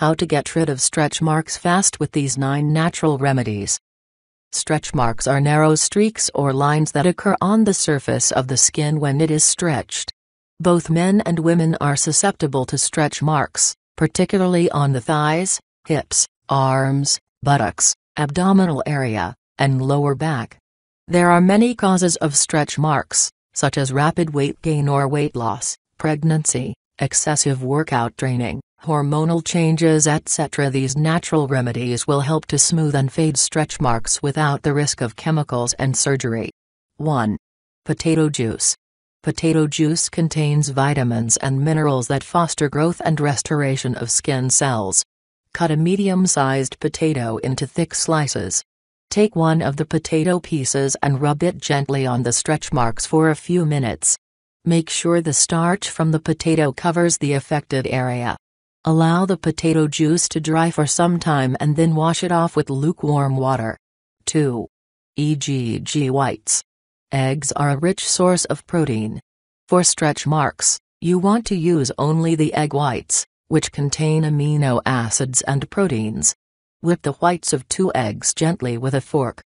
How to get rid of stretch marks fast with these 9 natural remedies. Stretch marks are narrow streaks or lines that occur on the surface of the skin when it is stretched. Both men and women are susceptible to stretch marks, particularly on the thighs, hips, arms, buttocks, abdominal area, and lower back. There are many causes of stretch marks, such as rapid weight gain or weight loss, pregnancy, excessive workout training, hormonal changes, etc. These natural remedies will help to smooth and fade stretch marks without the risk of chemicals and surgery. 1. Potato juice. Potato juice contains vitamins and minerals that foster growth and restoration of skin cells. Cut a medium-sized potato into thick slices. Take one of the potato pieces and rub it gently on the stretch marks for a few minutes. Make sure the starch from the potato covers the affected area. Allow the potato juice to dry for some time and then wash it off with lukewarm water. 2. Egg whites. Eggs are a rich source of protein. For stretch marks, you want to use only the egg whites, which contain amino acids and proteins. Whip the whites of 2 eggs gently with a fork.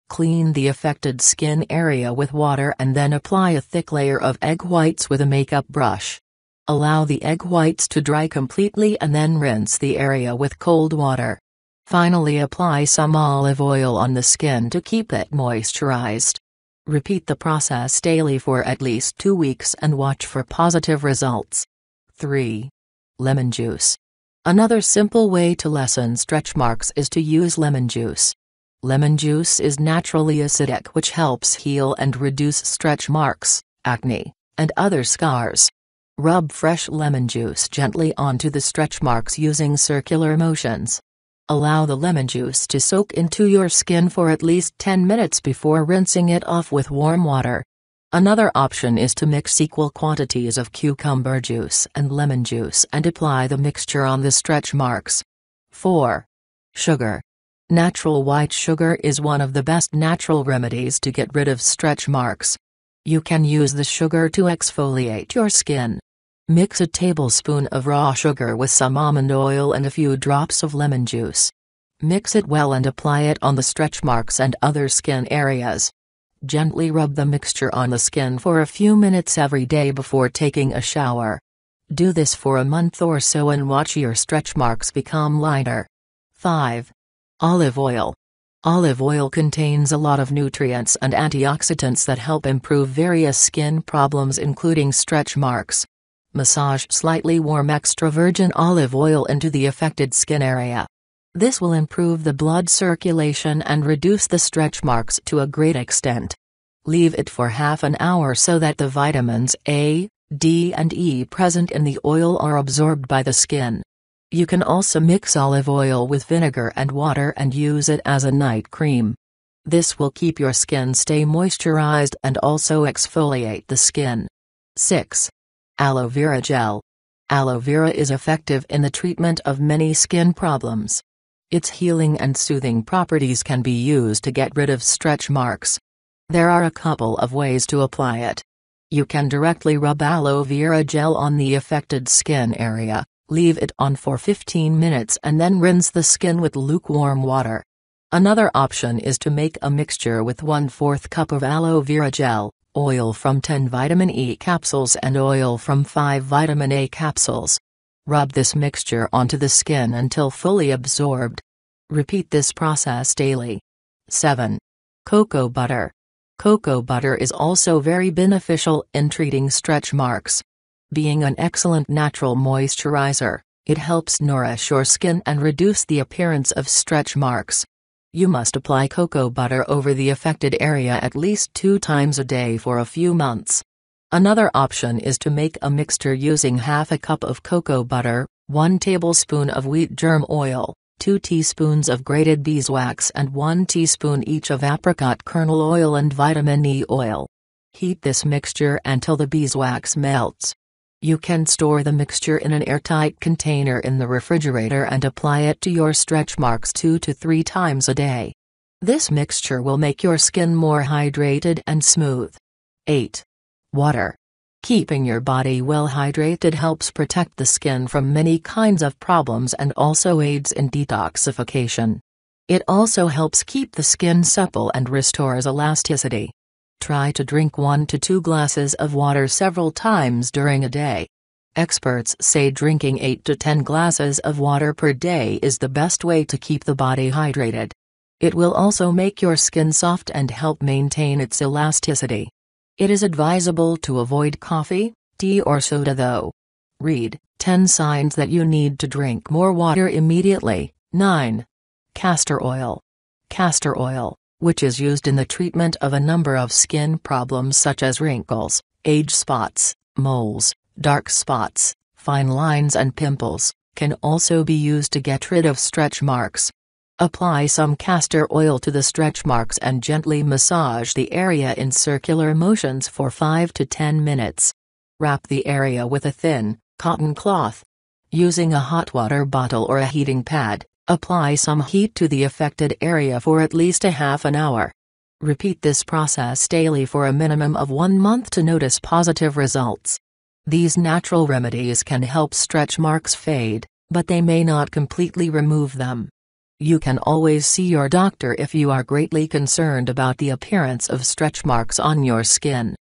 Clean the affected skin area with water and then apply a thick layer of egg whites with a makeup brush. Allow the egg whites to dry completely and then rinse the area with cold water. Finally, apply some olive oil on the skin to keep it moisturized. Repeat the process daily for at least 2 weeks and watch for positive results. 3. Lemon juice. Another simple way to lessen stretch marks is to use lemon juice. Lemon juice is naturally acidic, which helps heal and reduce stretch marks, acne, and other scars. Rub fresh lemon juice gently onto the stretch marks using circular motions. Allow the lemon juice to soak into your skin for at least 10 minutes before rinsing it off with warm water. Another option is to mix equal quantities of cucumber juice and lemon juice and apply the mixture on the stretch marks. 4. Sugar. Natural white sugar is one of the best natural remedies to get rid of stretch marks. You can use the sugar to exfoliate your skin. Mix a tablespoon of raw sugar with some almond oil and a few drops of lemon juice. Mix it well and apply it on the stretch marks and other skin areas. Gently rub the mixture on the skin for a few minutes every day before taking a shower. Do this for a month or so and watch your stretch marks become lighter. 5. Olive oil. Olive oil contains a lot of nutrients and antioxidants that help improve various skin problems including stretch marks. Massage slightly warm extra virgin olive oil into the affected skin area. This will improve the blood circulation and reduce the stretch marks to a great extent. Leave it for half an hour so that the vitamins A, D and E present in the oil are absorbed by the skin. You can also mix olive oil with vinegar and water and use it as a night cream. This will keep your skin stay moisturized and also exfoliate the skin. 6. Aloe Vera Gel. Aloe vera is effective in the treatment of many skin problems. Its healing and soothing properties can be used to get rid of stretch marks. There are a couple of ways to apply it. You can directly rub aloe vera gel on the affected skin area, leave it on for 15 minutes and then rinse the skin with lukewarm water. Another option is to make a mixture with 1/4 cup of aloe vera gel, oil from 10 vitamin E capsules and oil from 5 vitamin A capsules. Rub this mixture onto the skin until fully absorbed. Repeat this process daily. 7. Cocoa butter. Cocoa butter is also very beneficial in treating stretch marks. Being an excellent natural moisturizer, it helps nourish your skin and reduce the appearance of stretch marks. You must apply cocoa butter over the affected area at least 2 times a day for a few months. Another option is to make a mixture using half a cup of cocoa butter, 1 tablespoon of wheat germ oil, 2 teaspoons of grated beeswax and 1 teaspoon each of apricot kernel oil and vitamin E oil. Heat this mixture until the beeswax melts. You can store the mixture in an airtight container in the refrigerator and apply it to your stretch marks 2 to 3 times a day. This mixture will make your skin more hydrated and smooth. 8. Water. Keeping your body well hydrated helps protect the skin from many kinds of problems and also aids in detoxification. It also helps keep the skin supple and restores elasticity. Try to drink 1 to 2 glasses of water several times during a day. Experts say drinking 8 to 10 glasses of water per day is the best way to keep the body hydrated. It will also make your skin soft and help maintain its elasticity. It is advisable to avoid coffee, tea or soda though. Read 10 signs that you need to drink more water immediately. 9. Castor oil. Castor oil, which is used in the treatment of a number of skin problems such as wrinkles, age spots, moles, dark spots, fine lines and pimples, can also be used to get rid of stretch marks. Apply some castor oil to the stretch marks and gently massage the area in circular motions for 5 to 10 minutes. Wrap the area with a thin, cotton cloth. Using a hot water bottle or a heating pad, apply some heat to the affected area for at least a half an hour. Repeat this process daily for a minimum of 1 month to notice positive results. These natural remedies can help stretch marks fade, but they may not completely remove them. You can always see your doctor if you are greatly concerned about the appearance of stretch marks on your skin.